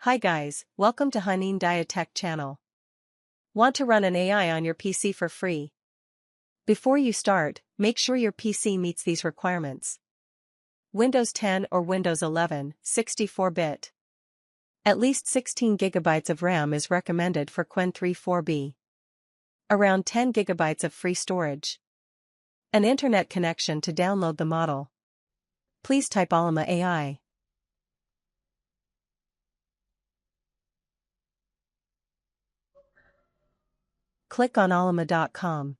Hi guys, welcome to Hanin Dia Tech channel. Want to run an AI on your PC for free? Before you start, make sure your PC meets these requirements. Windows 10 or Windows 11, 64-bit. At least 16 GB of RAM is recommended for Qwen 3.4b. Around 10 GB of free storage. An internet connection to download the model. Please type Llama AI. Click on Ollama.com.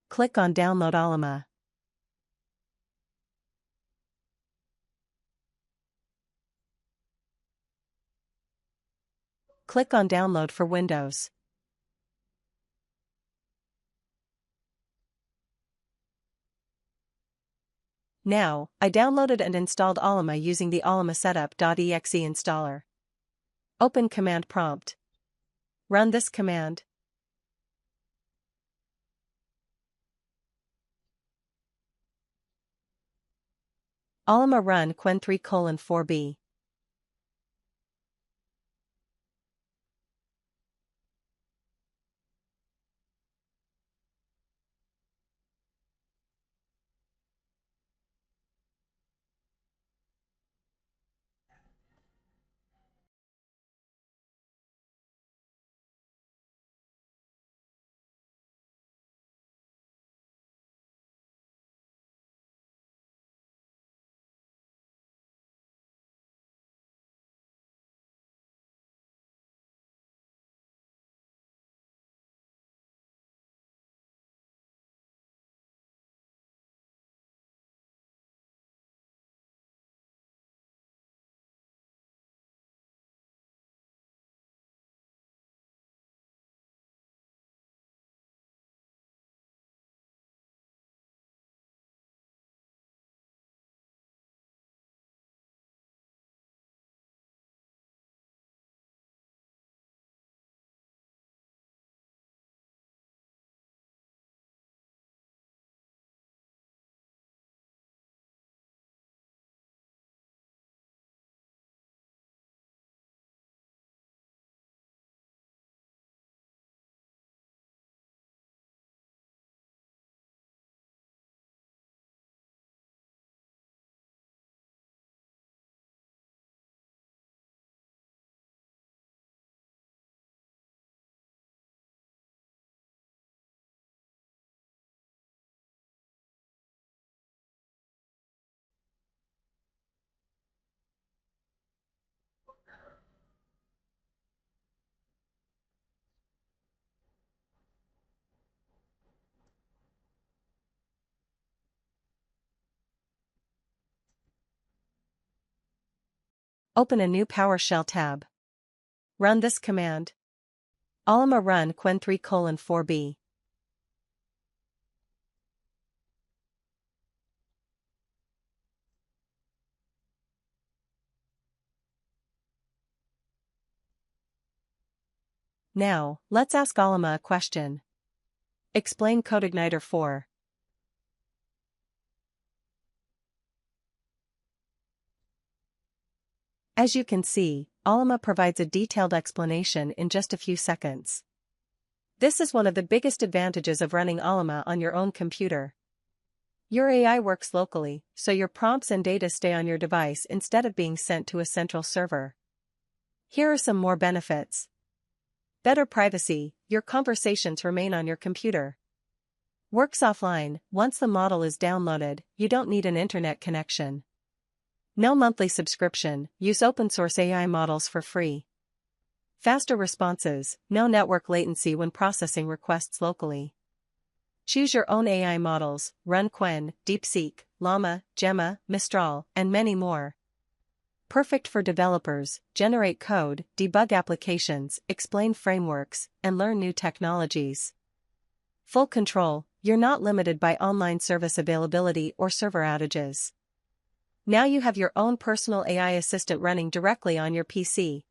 Click on Download Llama. Click on Download for Windows. Now, I downloaded and installed Ollama using the Ollama setup.exe installer. Open command prompt. Run this command. Ollama run Qwen 3:4b. Open a new PowerShell tab. Run this command. Ollama run Qwen 3:4b. Now, let's ask Ollama a question. Explain CodeIgniter 4. As you can see, Ollama provides a detailed explanation in just a few seconds. This is one of the biggest advantages of running Ollama on your own computer. Your AI works locally, so your prompts and data stay on your device instead of being sent to a central server. Here are some more benefits. Better privacy, your conversations remain on your computer. Works offline, once the model is downloaded, you don't need an internet connection. No monthly subscription, use open source AI models for free. Faster responses, no network latency when processing requests locally. Choose your own AI models, run Qwen, DeepSeek, Llama, Gemma, Mistral, and many more. Perfect for developers, generate code, debug applications, explain frameworks, and learn new technologies. Full control, you're not limited by online service availability or server outages. Now you have your own personal AI assistant running directly on your PC.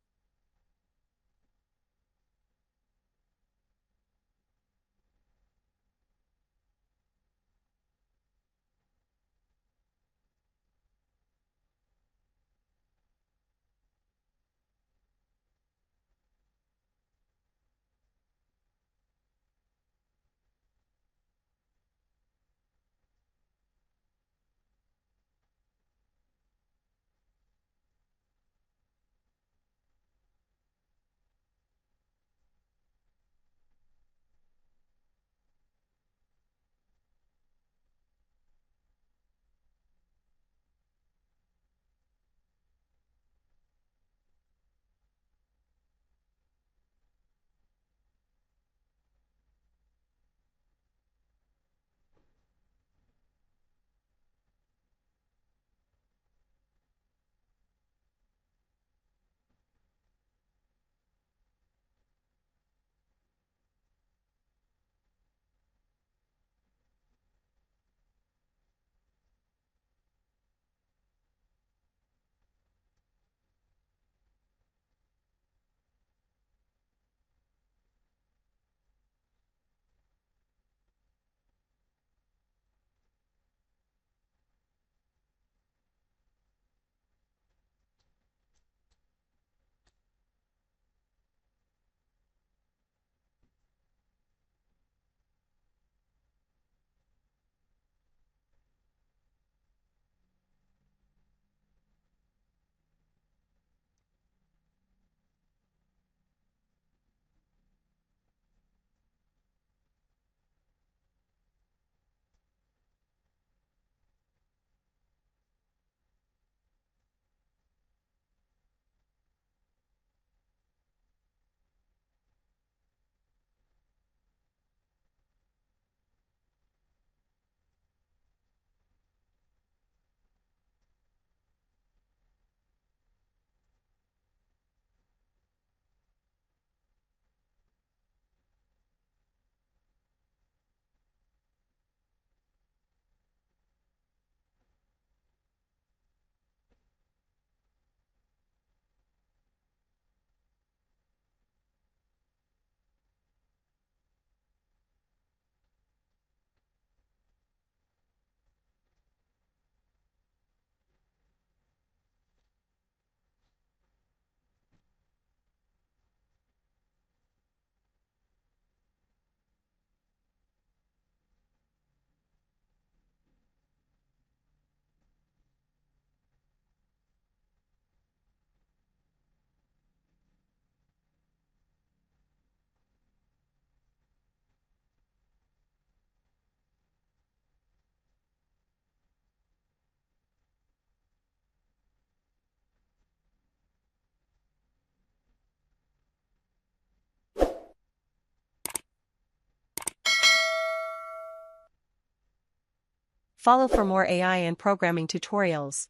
Follow for more AI and programming tutorials.